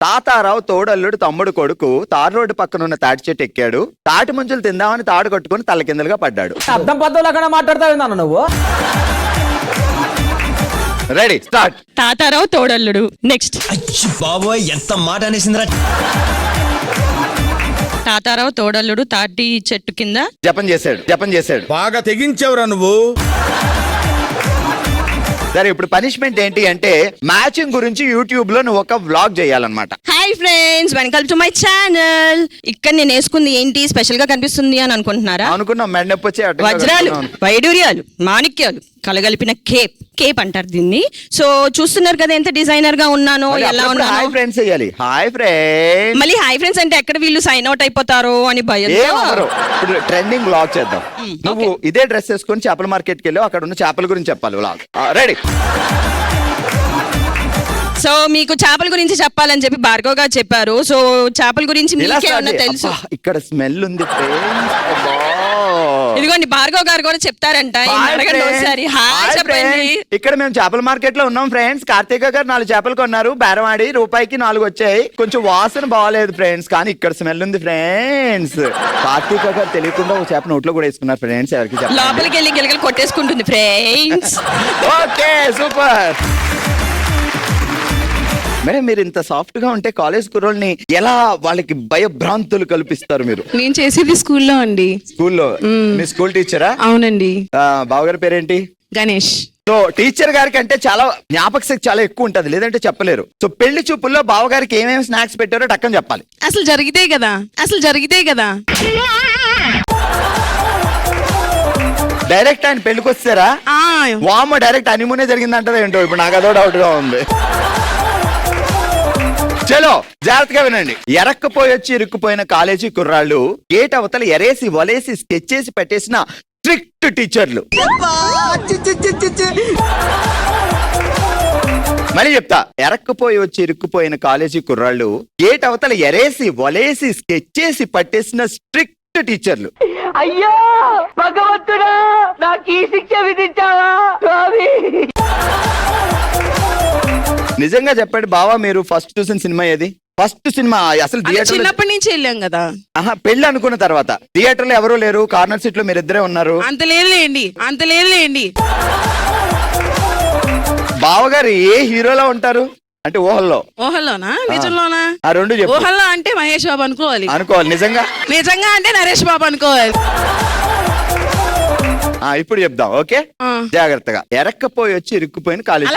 తాతారావు తోడల్లుడు తమ్ముడు కొడుకు తారు రోడ్డు పక్కన ఉన్న తాటి చెట్టు ఎక్కాడు. తాటి ముంజలు తిందామని తాడు కట్టుకుని తల కిందలుగా పడ్డాడు. అర్థం పద్ధతులు అక్కడ మాట్లాడతావు నువ్వు. Ready start. తాతారావు తోడల్లుడు. నెక్స్ట్. బాబోయ్ ఎంత మాట అనేసిందిరా. తాతారావు తోడల్లుడు తాటి చెట్టు కింద జపం చేశాడు. బాగా తెగించావురా నువ్వు. సరే ఇప్పుడు పనిష్మెంట్ ఏంటి అంటే మ్యాచింగ్ గురించి యూట్యూబ్ లో నువ్వు ఒక వ్లాగ్ చేయాలన్నమాట. Hi friends, welcome to my channel. ఇక్కడ నేను వేసుకుంది ఏంటి స్పెషల్ గా కనిపిస్తుంది అని అనుకుంటున్నారా? అనుకున్నాం మెడ నొప్పి వచ్చి వజ్రాలు, వైడూర్యాలు, మాణిక్యాలు కలగలిపిన కేప్ అంటారు దీన్ని. సో చూస్తున్నారు కదా ఎంత డిజైనర్ గా ఉన్నానో, ఎలా ఉన్నానో. హాయ్ ఫ్రెండ్స్ చెయ్యాలి. Hi friends. మళ్ళీ హాయ్ ఫ్రెండ్స్ అంటే ఎక్కడ వీళ్ళు సైన్ అవుట్ అయిపోతారో అని భయం. ఇప్పుడు ట్రెండింగ్ వ్లాగ్ చేద్దాం. నువ్వు ఇదే డ్రెస్ వేసుకొని చేపల మార్కెట్ కి వెళ్ళి అక్కడ ఉన్న చేపల గురించి చెప్పాలి వ్లాగ్. రెడీ. సో మీకు చేపల గురించి చెప్పాలని చెప్పి భార్గవ్ గారు చెప్పారు. సో చేపల గురించి మీకేమన్నా తెలుసు? ఇక్కడ స్మెల్ ఉంది. ఇదిగోండి భార్గవ్ గారు కూడా చెప్తారంట. ఒకసారి హాయ్ చెప్పండి. ఇక్కడ మేము చేపల మార్కెట్ లో ఉన్నాం ఫ్రెండ్స్. కార్తీక గారు 4 చేపలు కొన్నారు. బేరవాడి రూపాయికి 4 వచ్చాయి. కొంచెం వాసన బాగాలేదు ఫ్రెండ్స్, కానీ ఇక్కడ స్మెల్ ఉంది ఫ్రెండ్స్. కార్తీక గారు తెలియకుండా ఒక చేప నోట్లో కూడా వేసుకున్నారు ఫ్రెండ్స్. ఎవరికి లోపలికి వెళ్ళి గిలగలు కొట్టేసుకుంటుంది ఫ్రెండ్స్. Okay super. మేడం మీరు ఇంత సాఫ్ట్ గా ఉంటే కాలేజ్ కుర్రోల్ని ఎలా వాళ్ళకి భయభ్రాంతులు కల్పిస్తారు మీరు? నేను చేసేది స్కూల్లో అండి. స్కూల్లో మీ స్కూల్ టీచరా? అవునండి. బావగారి పేరేంటి? గణేష్. సో టీచర్ గారికి అంటే చాలా జ్ఞాపక శక్తి చాలా ఎక్కువ ఉంటది, లేదంటే చెప్పలేరు. సో పెళ్లి చూపుల్లో బావగారికి ఏమేమి స్నాక్స్ పెట్టారో టక్కని చెప్పాలి. అసలు జరిగితే కదా డైరెక్ట్ ఆయన పెళ్లికి వస్తారా? వామ డైరెక్ట్ హనీమూనే జరిగిందంటది ఏంటో ఇప్పుడు నాకు అదో డౌట్ గా ఉంది. చలో జాగ్రత్తగా వినండి. ఎరక్కపోయి వచ్చి ఇరుక్కుపోయిన కాలేజీ కుర్రాళ్ళు, గేట్ అవతల ఎరేసి వలేసి స్కెచ్ చేసి పెట్టేసిన స్ట్రిక్ట్ టీచర్లు. మళ్ళీ చెప్తా. ఎరక్కపోయి వచ్చి ఇరుక్కుపోయిన కాలేజీ కుర్రాళ్ళు, గేట్ అవతల ఎరేసి వలేసి స్కెచ్ చేసి పట్టేసిన స్ట్రిక్ట్ టీచర్లు. అయ్యో భగవంతుడా, నాకు ఈ శిక్ష విధించావా? నిజంగా చెప్పండి బావా, మీరు ఫస్ట్ చూసిన సినిమా ఏది? ఫస్ట్ సినిమా అసలు చిన్నప్పటి నుంచి వెళ్ళాం కదా. పెళ్లి అనుకున్న తర్వాత థియేటర్ లో ఎవరూ లేరు, కార్నర్ సీట్ లో మీరిద్దరే ఉన్నారు. అంత లేదులేండి. బావగారు ఏ హీరోలో ఉంటారు అంటే ఓహల్లోనా నిజంలోనా? ఆ రెండు చెప్పు. ఓహల్లో అంటే మహేష్ బాబు అనుకోవాలి. నిజంగా అంటే నరేష్ బాబు అనుకోవాలి. ఇప్పుడు చెప్దాం. ఓకే జాగ్రత్తగా. ఎరక్కపోయి వచ్చి ఇరుక్కుపోయిన కాలేజీ.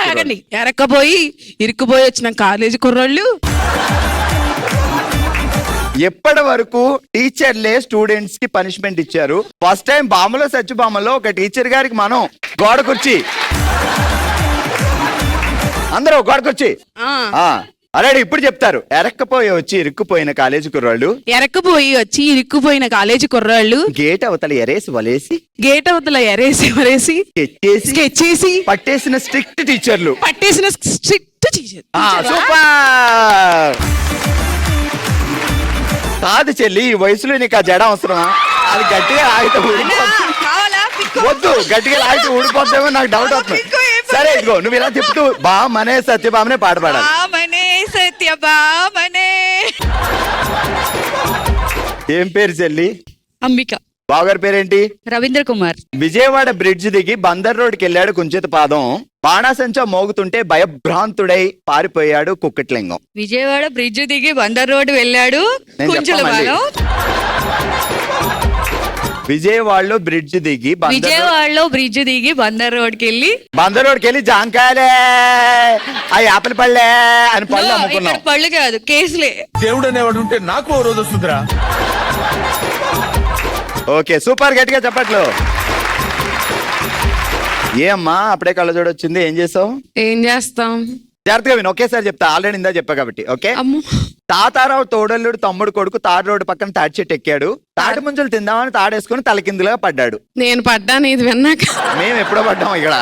ఇరుక్కుపోయి వచ్చిన కాలేజీ కుర్రోళ్ళు ఎప్పటి వరకు టీచర్లే స్టూడెంట్స్ కి పనిష్మెంట్ ఇచ్చారు. ఫస్ట్ టైం బామ్మలో సచ్చిబామ్మలో ఒక టీచర్ గారికి మనం గోడ కుర్చీ అందరూ గోడ కుర్చీ అలాగే ఇప్పుడు చెప్తారు. ఎరక్కపోయి వచ్చి ఇరుక్కుపోయిన కాలేజీ కుర్రాళ్ళు గేట్ అవతల ఎరేసి వలేసి స్కెచ్ చేసి పట్టేసిన స్ట్రిక్ట్ టీచర్లు. సూపర్. కాదు చెల్లి, ఈ వయసులో నీకు ఆ జడ అవసరమా? అది గట్టిగా ఆగితే వద్దు, గట్టిగా ఆగితే ఊడిపోతామో నాకు డౌట్ అవుతుంది. సరే ఇదిగో నువ్వు ఇలా చెప్తూ బామనే సత్యభామనే పాట పాడాలి. ఏం పేరు చెల్లి? అంబిక. బావగారి పేరేంటి? రవీంద్ర కుమార్. విజయవాడ బ్రిడ్జ్ దిగి బందర్ రోడ్కి వెళ్ళాడు కుంచిత పాదం. బాణాసంచా మోగుతుంటే భయభ్రాంతుడై పారిపోయాడు కుక్కట్లింగం. విజయవాడ బ్రిడ్జ్ దిగి బందర్ రోడ్ వెళ్ళాడు. విజయవాడలో బ్రిడ్జ్ దిగి బందర్ రోడ్కి వెళ్ళి జాంకాయలే ఆ యాపిల్ పళ్ళే అని పళ్ళు అమ్ముకున్నాం. పళ్ళు కాదు, కేసులే. దేవుడు అనేవాడు ఉంటే నాకు ఓ రోజు వస్తుందిరా. ఓకే సూపర్, గట్టిగా చెప్పట్లు. ఏమ్మా అప్పుడే కళ్ళజోడు వచ్చింది, ఏం చేసావు? ఏం చేస్తాం, జాగ్రత్తగా విను. ఒకేసారి చెప్తా, ఆల్రెడీ ఇందా చెప్పా కాబట్టి. ఓకే. తాతారావు తోడల్లుడు తమ్ముడు కొడుకు తాడు రోడ్డు పక్కన తాటి చెట్టు ఎక్కాడు. తాటి ముంజలు తిందామని తాడేసుకుని తలకిందులుగా పడ్డాడు. నేను పడ్డాను, ఇది విన్నాక. మేము ఎప్పుడో పడ్డాం ఇక్కడ.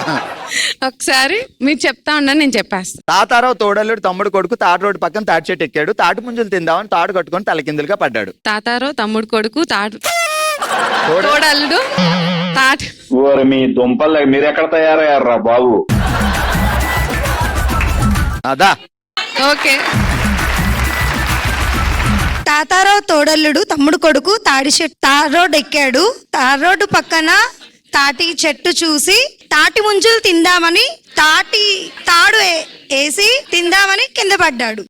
ఒకసారి మీరు చెప్తా ఉండండి, నేను చెప్పేస్తా. తాతారావు తోడల్లుడు తమ్ముడు కొడుకు తాడు రోడ్డు పక్కన తాటి చెట్టు ఎక్కాడు. తాటి ముంజలు తిందామని తాడు కట్టుకుని తలకిందులుగా పడ్డాడు. తాతారావు తమ్ముడు కొడుకు తోడల్లుడు మీ దుంపల్ మీరెక్కడ తయారయ్యారా బాబు? అదా ఓకే తాతారావు తోడల్లుడు తమ్ముడు కొడుకు తార్ రోడ్ ఎక్కాడు. తార్ రోడ్డు పక్కన తాటి చెట్టు చూసి తాటి ముంజులు తిందామని తాడు వేసి తిందామని కింద పడ్డాడు.